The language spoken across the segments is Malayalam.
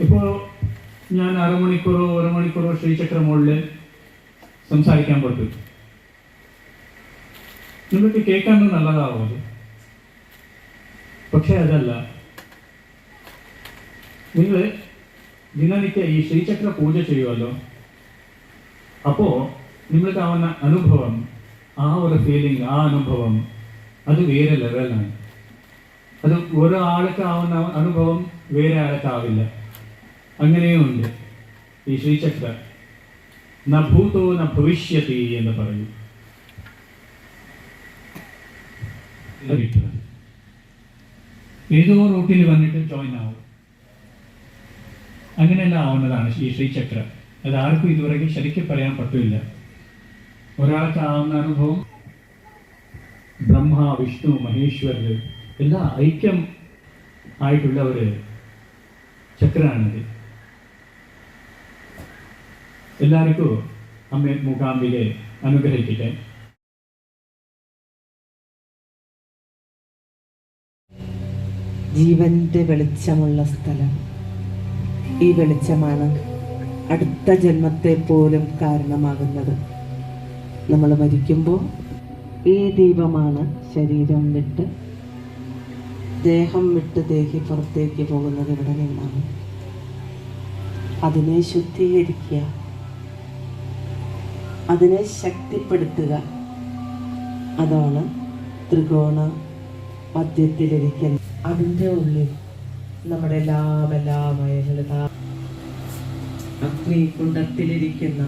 ഇപ്പോൾ ഞാൻ അരമണിക്കൂറോ ഒരു മണിക്കൂറോ ശ്രീചക്ര മുകളിൽ സംസാരിക്കാൻ പറ്റും. നിങ്ങൾക്ക് കേൾക്കാൻ നല്ലതാവും അത്. പക്ഷേ അതല്ല, നിങ്ങൾ ദിനനിത്യ ഈ ശ്രീചക്ര പൂജ ചെയ്യുമല്ലോ, അപ്പോൾ നിങ്ങൾക്കാവുന്ന അനുഭവം, ആ ഒരു ഫീലിംഗ്, ആ അനുഭവം അത് വേറെ ലെവലാണ്. അത് ഒരാൾക്കാവുന്ന അനുഭവം വേറെ ആൾക്കാവില്ല. അങ്ങനെയും ഉണ്ട്. ഈ ശ്രീചക്ര ന ഭൂതോ ന ഭവിഷ്യതി എന്ന് പറയും. ഏതോ റൂട്ടിൽ വന്നിട്ട് ജോയിൻ ആവും. അങ്ങനെയെല്ലാം ആവുന്നതാണ് ഈ ശ്രീചക്ര. അത് ആർക്കും ഇതുവരെ ശരിക്കും പറയാൻ പറ്റില്ല. ഒരാൾക്ക് ആവുന്ന അനുഭവം ബ്രഹ്മ, വിഷ്ണു, മഹേശ്വരർ എല്ലാം ഐക്യം ആയിട്ടുള്ള ഒരു ചക്രമാണിത്. എല്ലാവർക്കും അമ്മ മൂകാംബികെ അനുഗ്രഹിക്കട്ടെ. ജീവന്റെ വെളിച്ചമുള്ള സ്ഥലം. ഈ വെളിച്ചമാണ് അടുത്ത ജന്മത്തെ പോലും കാരണമാകുന്നത്. നമ്മൾ മരിക്കുമ്പോൾ ഈ ദീപമാണ് ശരീരം വിട്ട്, ദേഹം വിട്ട് ദേഹി പുറത്തേക്ക് പോകുന്നത് ഇവിടെ നിന്നാണ്. അതിനെ ശുദ്ധീകരിക്കുക, അതിനെ ശക്തിപ്പെടുത്തുക, അതാണ് ത്രികോണ മധ്യത്തിലിരിക്കുന്നത്. അതിൻ്റെ ഉള്ളിൽ നമ്മുടെ എല്ലാം അഗ്നികുണ്ഡത്തിലിരിക്കുന്ന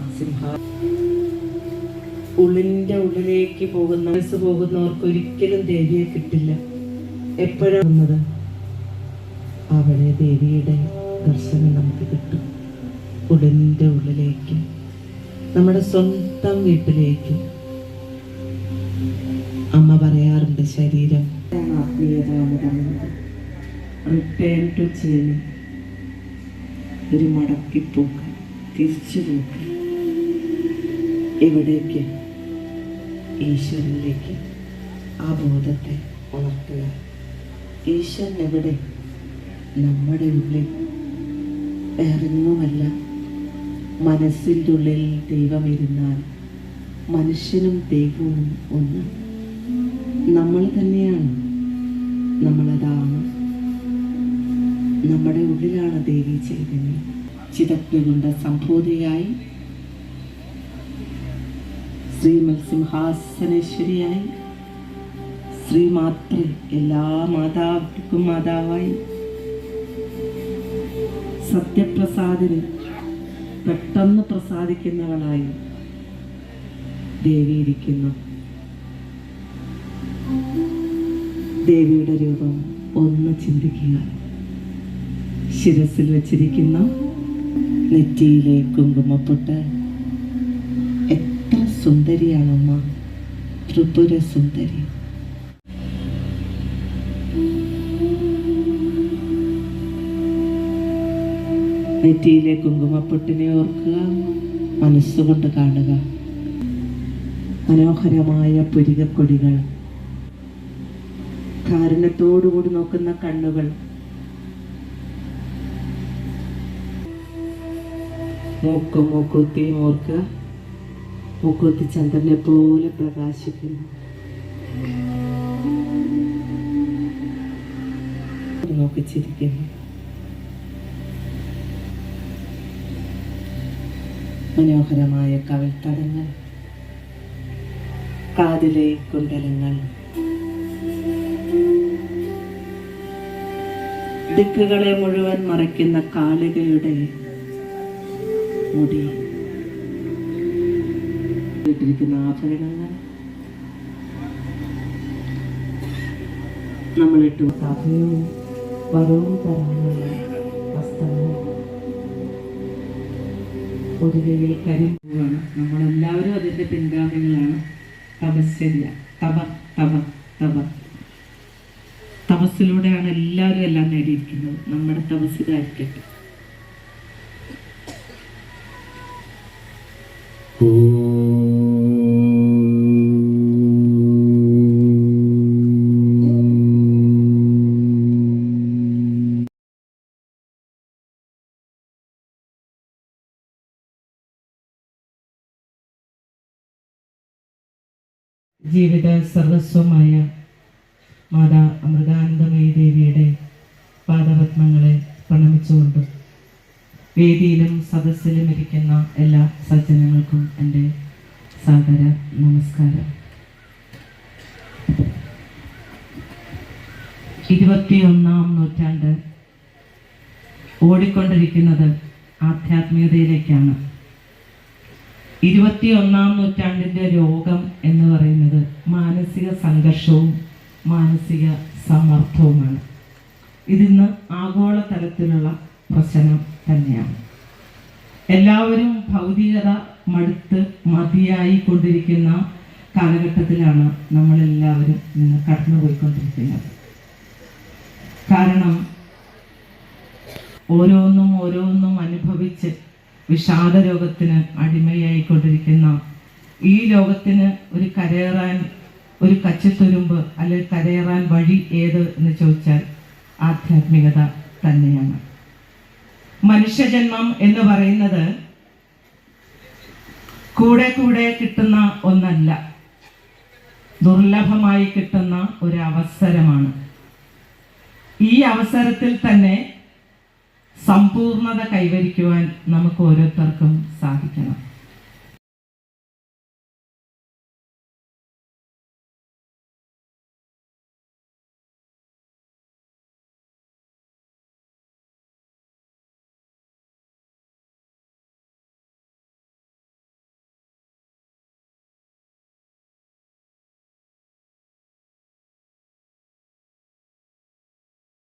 ഉള്ളിൻ്റെ ഉള്ളിലേക്ക് പോകുന്നവർക്ക് ഒരിക്കലും ദേവിയെ കിട്ടില്ല. എപ്പോഴാണ് അവിടെ ദേവിയുടെ ദർശനം നമുക്ക് കിട്ടും. ഉള്ളിൻ്റെ ഉള്ളിലേക്ക്, നമ്മുടെ സ്വന്തം വീട്ടിലേക്ക്. അമ്മ പറയാറുണ്ട്, ശരീരം ആത്മീയത എന്ന് പറയുന്നത് റിട്ടേൺ ടു ജേണി, ഒരു മടക്കിപ്പോക്ക്, തിരിച്ചു പോക്ക്. എവിടേക്ക്? ഈശ്വരനിലേക്ക്. ആ ബോധത്തെ ഉണർത്തുക. ഈശ്വരൻ എവിടെ? നമ്മുടെ ഉള്ളിൽ. വേറൊന്നുമല്ല. മനസ്സിൻ്റെ ഉള്ളിൽ ദൈവം ഇരുന്നാൽ മനുഷ്യനും ദൈവവും ഒന്ന്. നമ്മൾ തന്നെയാണ്. നമ്മളതാണ്. നമ്മുടെ ഉള്ളിലാണ് ദേവി ചൈതന്യം. ചിതഗ്നികുണ്ഡ സംഭൂതിയായി, ശ്രീമത്സിംഹാസനേശ്വരിയായി, ശ്രീമാത്രേ, എല്ലാ മാതാക്കൾക്കും മാതാവായി, സത്യപ്രസാദിന് പെട്ടെന്ന് പ്രസാദിക്കുന്നവളായി ദേവി ഇരിക്കുന്നു. ദേവിയുടെ രൂപം ഒന്ന് ചിന്തിക്കുക. ശിരസിൽ വെച്ചിരിക്കുന്ന നെറ്റിയിലെ കുങ്കുമപ്പൊട്ട് എത്ര സുന്ദരിയാണമ്മ, ത്രിപുര സുന്ദരി. നെറ്റിയിലെ കുങ്കുമപ്പൊട്ടിനെ ഓർക്കുക, മനസ്സുകൊണ്ട് കാണുക. മനോഹരമായ പുരികക്കൊടികൾ, കാരുണ്യത്തോടുകൂടി നോക്കുന്ന കണ്ണുകൾ, മൂക്കുത്തിയും ഓർക്കുക. മൂക്കുത്തി ചന്ദ്രനെ പോലെ പ്രകാശിക്കുന്നു. നോക്കിച്ചിരിക്കുന്നു. മനോഹരമായ കവിൾത്തടങ്ങൾ, കാതിലെ കുണ്ടലങ്ങൾ, ദിക്കുകളെ മുഴുവൻ മറയ്ക്കുന്ന കാളികയുടെ മുടി, ഇട്ടിരിക്കുന്ന ആഭരണങ്ങൾ, നമ്മളിട്ട് സഭയും വരവും തരാനുള്ള വസ്ത്രങ്ങൾ, ഒരു കൈയിൽ കരിമ്പൂവാണ്. നമ്മളെല്ലാവരും അതിൻ്റെ പിൻഗാമികളാണ്. തപശ്ചര്യ, തപസ്സിലൂടെയാണ് എല്ലാവരും എല്ലാം നേടിയിരിക്കുന്നത്. നമ്മുടെ തപസ്സിലായിരിക്കട്ടെ. ജീവിത സർവസ്വമായ മാതാ അമൃതാനന്ദമയി ദേവിയുടെ പാദപത്മങ്ങളെ പ്രണമിച്ചുകൊണ്ടും വേദിയിലും സദസ്സിലും ഇരിക്കുന്ന എല്ലാ സജ്ജനങ്ങൾക്കും എൻ്റെ സാദര നമസ്കാരം. 21-ാം നൂറ്റാണ്ട് ഓടിക്കൊണ്ടിരിക്കുന്നത് ആധ്യാത്മികതയിലേക്കാണ്. 21-ാം നൂറ്റാണ്ടിൻ്റെ രോഗം എന്ന് പറയുന്നത് മാനസിക സംഘർഷവും മാനസിക സമ്മർദ്ദവുമാണ്. ഇതിന്ന് ആഗോളതലത്തിലുള്ള പ്രശ്നം തന്നെയാണ്. എല്ലാവരും ഭൗതികത മടുത്ത് മതിയായി കൊണ്ടിരിക്കുന്ന കാലഘട്ടത്തിലാണ് നമ്മളെല്ലാവരും ഇന്ന് കടന്നുപോയിക്കൊണ്ടിരിക്കുന്നത്. കാരണം ഓരോന്നും അനുഭവിച്ച് വിഷാദ രോഗത്തിന് അടിമയായിക്കൊണ്ടിരിക്കുന്ന ഈ ലോകത്തിന് ഒരു കച്ചിത്തുരുമ്പ് അല്ലെങ്കിൽ കരയേറാൻ വഴി ഏത് എന്ന് ചോദിച്ചാൽ ആധ്യാത്മികത തന്നെയാണ്. മനുഷ്യജന്മം എന്ന് പറയുന്നത് കൂടെ കിട്ടുന്ന ഒന്നല്ല, ദുർലഭമായി കിട്ടുന്ന ഒരു അവസരമാണ്. ഈ അവസരത്തിൽ തന്നെ സമ്പൂർണത കൈവരിക്കുവാൻ നമുക്ക് ഓരോരുത്തർക്കും സാധിക്കണം.